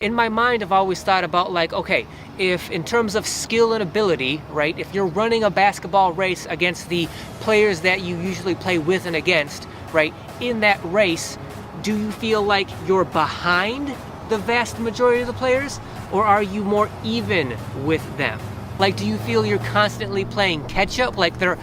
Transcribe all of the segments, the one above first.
In my mind, I've always thought about like, okay, if in terms of skill and ability, right, if you're running a basketball race against the players that you usually play with and against, right, in that race, do you feel like you're behind the vast majority of the players, or are you more even with them? Like, do you feel you're constantly playing catch up, like they're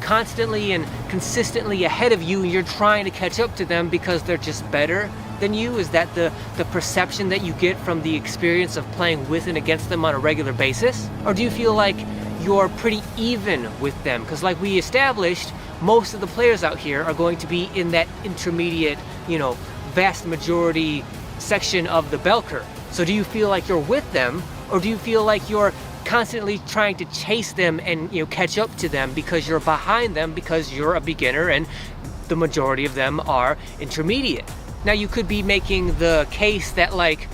constantly and consistently ahead of you and you're trying to catch up to them because they're just better than you? Is that the perception that you get from the experience of playing with and against them on a regular basis? Or do you feel like you're pretty even with them? Because like we established, most of the players out here are going to be in that intermediate, vast majority section of the bell curve. So do you feel like you're with them, or do you feel like you're constantly trying to chase them and catch up to them because you're behind them because you're a beginner and the majority of them are intermediate? Now you could be making the case that like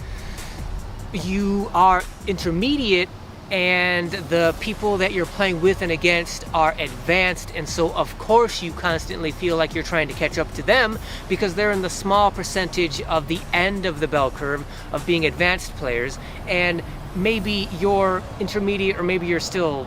you are intermediate and the people that you're playing with and against are advanced, and so of course you constantly feel like you're trying to catch up to them because they're in the small percentage of the end of the bell curve of being advanced players, and maybe you're intermediate or maybe you're still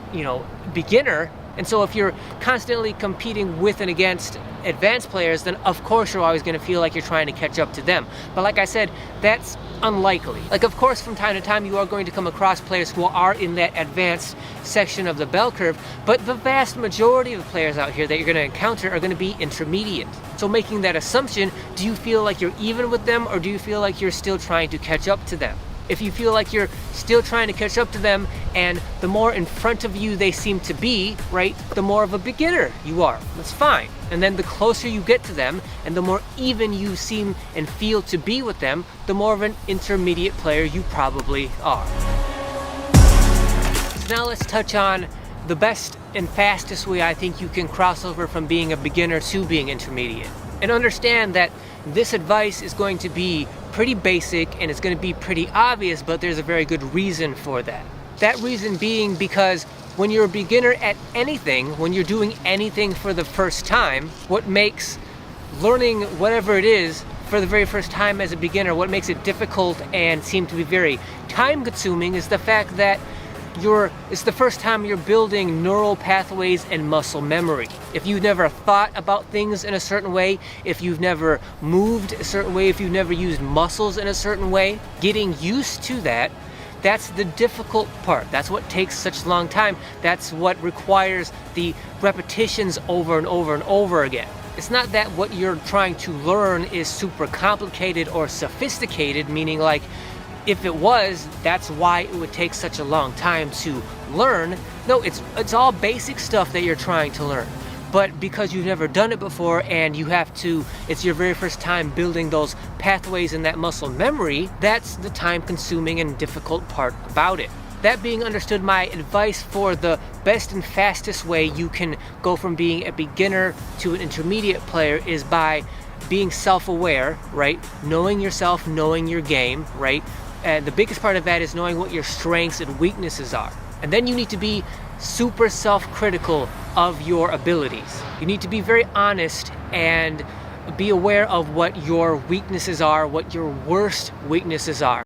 beginner. And so if you're constantly competing with and against advanced players, then of course you're always going to feel like you're trying to catch up to them. But like I said, that's unlikely. Like, of course, from time to time you are going to come across players who are in that advanced section of the bell curve, but the vast majority of the players out here that you're going to encounter are going to be intermediate. So making that assumption, do you feel like you're even with them, or do you feel like you're still trying to catch up to them? If you feel like you're still trying to catch up to them, and the more in front of you they seem to be, right, the more of a beginner you are. That's fine. And then the closer you get to them, and the more even you seem and feel to be with them, the more of an intermediate player you probably are. So now let's touch on the best and fastest way I think you can cross over from being a beginner to being intermediate. And understand that this advice is going to be pretty basic and it's going to be pretty obvious, but there's a very good reason for that. That reason being because when you're a beginner at anything, when you're doing anything for the first time, what makes learning whatever it is for the very first time as a beginner, what makes it difficult and seem to be very time consuming is the fact that it's the first time you're building neural pathways and muscle memory. If you've never thought about things in a certain way, if you've never moved a certain way, if you've never used muscles in a certain way, getting used to that, that's the difficult part. That's what takes such a long time. That's what requires the repetitions over and over and over again. It's not that what you're trying to learn is super complicated or sophisticated, meaning like, if it was, that's why it would take such a long time to learn. No, it's all basic stuff that you're trying to learn. But because you've never done it before and it's your very first time building those pathways and that muscle memory, that's the time consuming and difficult part about it. That being understood, my advice for the best and fastest way you can go from being a beginner to an intermediate player is by being self-aware, right? Knowing yourself, knowing your game, right? And the biggest part of that is knowing what your strengths and weaknesses are. And then you need to be super self-critical of your abilities. You need to be very honest and be aware of what your weaknesses are, what your worst weaknesses are.